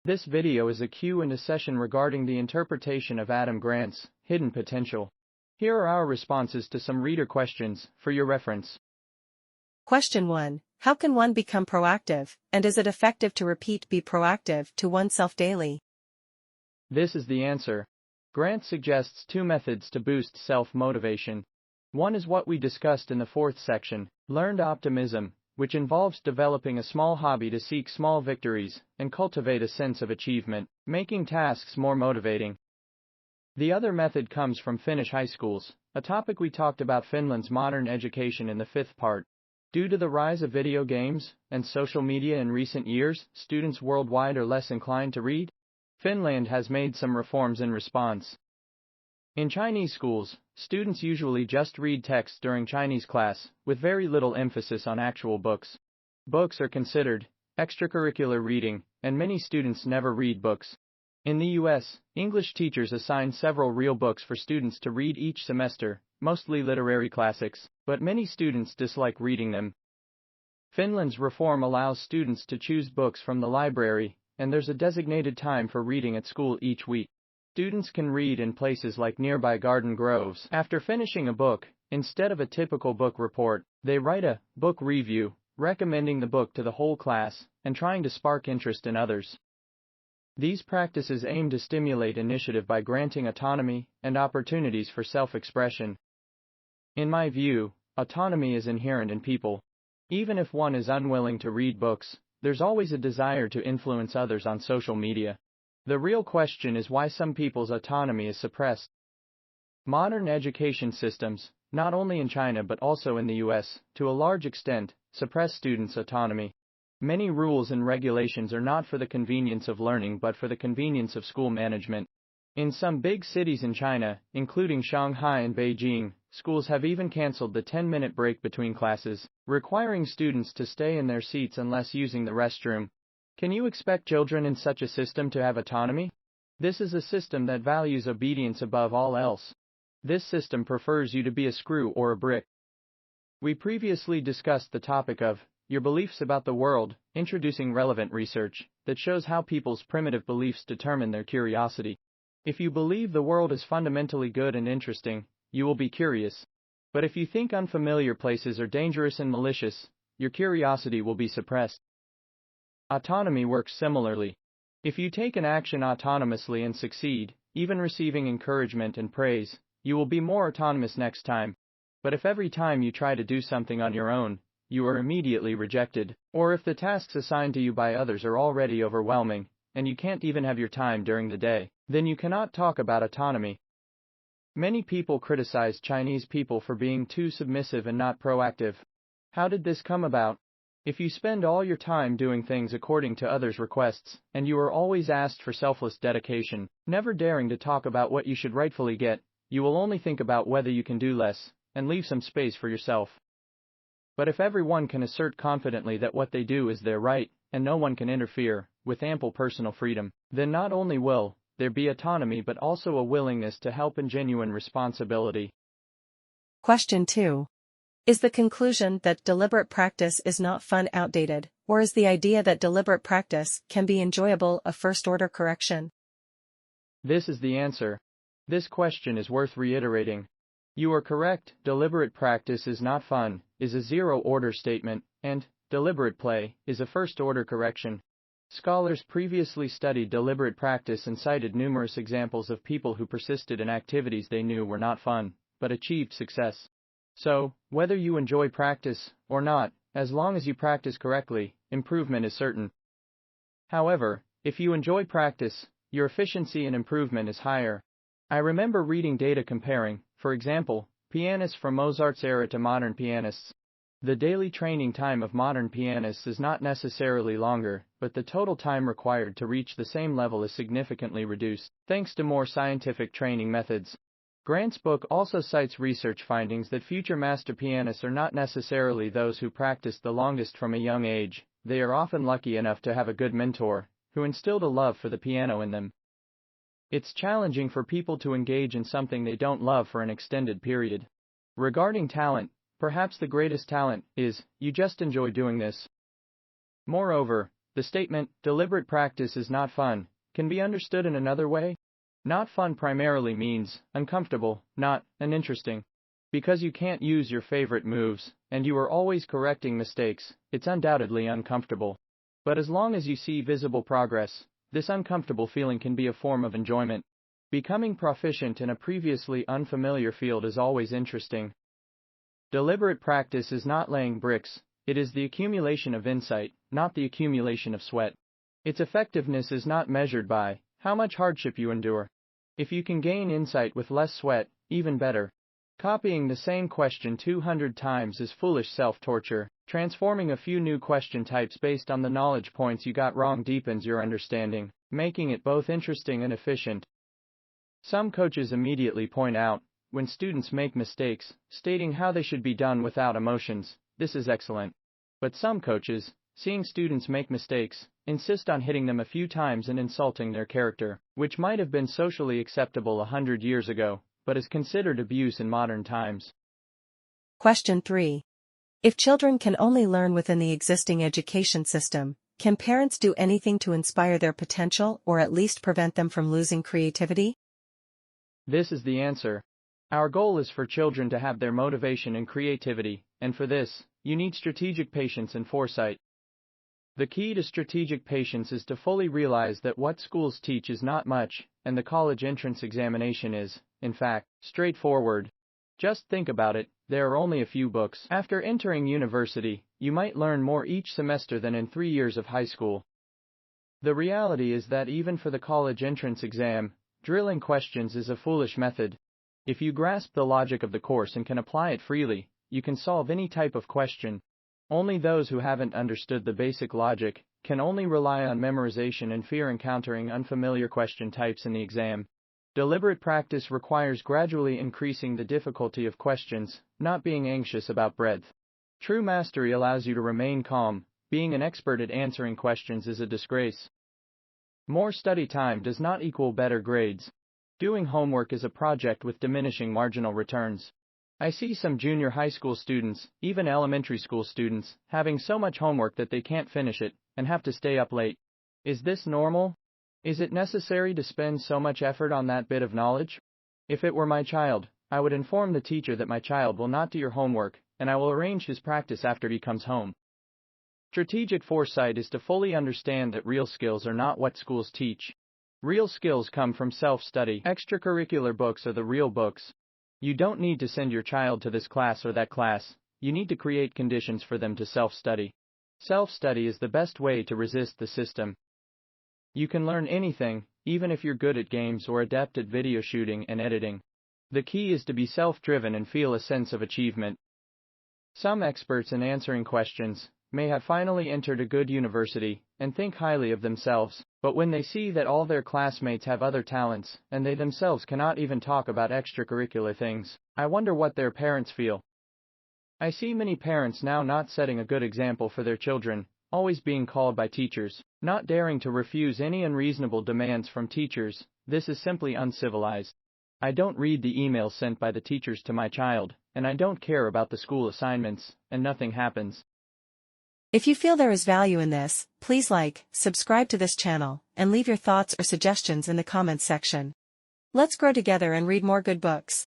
This video is a Q&A session regarding the interpretation of Adam Grant's hidden potential. Here are our responses to some reader questions for your reference. Question 1. How can one become proactive, and is it effective to repeat "be proactive" to oneself daily? This is the answer. Grant suggests two methods to boost self-motivation. One is what we discussed in the fourth section, learned optimism, which involves developing a small hobby to seek small victories and cultivate a sense of achievement, making tasks more motivating. The other method comes from Finnish high schools, a topic we talked about Finland's modern education in the fifth part. Due to the rise of video games and social media in recent years, students worldwide are less inclined to read. Finland has made some reforms in response. In Chinese schools, students usually just read text during Chinese class, with very little emphasis on actual books. Books are considered extracurricular reading, and many students never read books. In the US, English teachers assign several real books for students to read each semester, mostly literary classics, but many students dislike reading them. Finland's reform allows students to choose books from the library, and there's a designated time for reading at school each week. Students can read in places like nearby garden groves. After finishing a book, instead of a typical book report, they write a book review, recommending the book to the whole class and trying to spark interest in others. These practices aim to stimulate initiative by granting autonomy and opportunities for self-expression. In my view, autonomy is inherent in people. Even if one is unwilling to read books, there's always a desire to influence others on social media. The real question is why some people's autonomy is suppressed. Modern education systems, not only in China but also in the US, to a large extent, suppress students' autonomy. Many rules and regulations are not for the convenience of learning but for the convenience of school management. In some big cities in China, including Shanghai and Beijing, schools have even canceled the 10-minute break between classes, requiring students to stay in their seats unless using the restroom. Can you expect children in such a system to have autonomy? This is a system that values obedience above all else. This system prefers you to be a screw or a brick. We previously discussed the topic of your beliefs about the world, introducing relevant research that shows how people's primitive beliefs determine their curiosity. If you believe the world is fundamentally good and interesting, you will be curious. But if you think unfamiliar places are dangerous and malicious, your curiosity will be suppressed. Autonomy works similarly. If you take an action autonomously and succeed, even receiving encouragement and praise, you will be more autonomous next time. But if every time you try to do something on your own, you are immediately rejected, or if the tasks assigned to you by others are already overwhelming, and you can't even have your time during the day, then you cannot talk about autonomy. Many people criticize Chinese people for being too submissive and not proactive. How did this come about? If you spend all your time doing things according to others' requests, and you are always asked for selfless dedication, never daring to talk about what you should rightfully get, you will only think about whether you can do less, and leave some space for yourself. But if everyone can assert confidently that what they do is their right, and no one can interfere, with ample personal freedom, then not only will there be autonomy but also a willingness to help and genuine responsibility. Question 2. Is the conclusion that deliberate practice is not fun outdated, or is the idea that deliberate practice can be enjoyable a first-order correction? This is the answer. This question is worth reiterating. You are correct, deliberate practice is not fun, is a zero-order statement, and deliberate play is a first-order correction. Scholars previously studied deliberate practice and cited numerous examples of people who persisted in activities they knew were not fun, but achieved success. So, whether you enjoy practice or not, as long as you practice correctly, improvement is certain. However, if you enjoy practice, your efficiency and improvement is higher. I remember reading data comparing, for example, pianists from Mozart's era to modern pianists. The daily training time of modern pianists is not necessarily longer, but the total time required to reach the same level is significantly reduced, thanks to more scientific training methods. Grant's book also cites research findings that future master pianists are not necessarily those who practiced the longest from a young age. They are often lucky enough to have a good mentor, who instilled a love for the piano in them. It's challenging for people to engage in something they don't love for an extended period. Regarding talent, perhaps the greatest talent is, you just enjoy doing this. Moreover, The statement, deliberate practice is not fun, can be understood in another way. Not fun primarily means uncomfortable, not uninteresting. Because you can't use your favorite moves, and you are always correcting mistakes, it's undoubtedly uncomfortable. But as long as you see visible progress, this uncomfortable feeling can be a form of enjoyment. Becoming proficient in a previously unfamiliar field is always interesting. Deliberate practice is not laying bricks, it is the accumulation of insight, not the accumulation of sweat. Its effectiveness is not measured by how much hardship you endure. If you can gain insight with less sweat, even better. Copying the same question 200 times is foolish self-torture. Transforming a few new question types based on the knowledge points you got wrong deepens your understanding, making it both interesting and efficient. Some coaches immediately point out, when students make mistakes, stating how they should be done without emotions. This is excellent. But some coaches, seeing students make mistakes, insist on hitting them a few times and insulting their character, which might have been socially acceptable 100 years ago, but is considered abuse in modern times. Question 3. If children can only learn within the existing education system, can parents do anything to inspire their potential or at least prevent them from losing creativity? This is the answer. Our goal is for children to have their motivation and creativity, and for this, you need strategic patience and foresight. The key to strategic patience is to fully realize that what schools teach is not much, and the college entrance examination is, in fact, straightforward. Just think about it, there are only a few books. After entering university, you might learn more each semester than in 3 years of high school. The reality is that even for the college entrance exam, drilling questions is a foolish method. If you grasp the logic of the course and can apply it freely, you can solve any type of question. Only those who haven't understood the basic logic can only rely on memorization and fear encountering unfamiliar question types in the exam. Deliberate practice requires gradually increasing the difficulty of questions, not being anxious about breadth. True mastery allows you to remain calm. Being an expert at answering questions is a disgrace. More study time does not equal better grades. Doing homework is a project with diminishing marginal returns. I see some junior high school students, even elementary school students, having so much homework that they can't finish it, and have to stay up late. Is this normal? Is it necessary to spend so much effort on that bit of knowledge? If it were my child, I would inform the teacher that my child will not do your homework, and I will arrange his practice after he comes home. Strategic foresight is to fully understand that real skills are not what schools teach. Real skills come from self-study. Extracurricular books are the real books. You don't need to send your child to this class or that class, you need to create conditions for them to self-study. Self-study is the best way to resist the system. You can learn anything, even if you're good at games or adept at video shooting and editing. The key is to be self-driven and feel a sense of achievement. Some experts in answering questions may have finally entered a good university and think highly of themselves, but when they see that all their classmates have other talents and they themselves cannot even talk about extracurricular things, I wonder what their parents feel. I see many parents now not setting a good example for their children, always being called by teachers, not daring to refuse any unreasonable demands from teachers. This is simply uncivilized. I don't read the emails sent by the teachers to my child, and I don't care about the school assignments, and nothing happens. If you feel there is value in this, please like, subscribe to this channel, and leave your thoughts or suggestions in the comments section. Let's grow together and read more good books.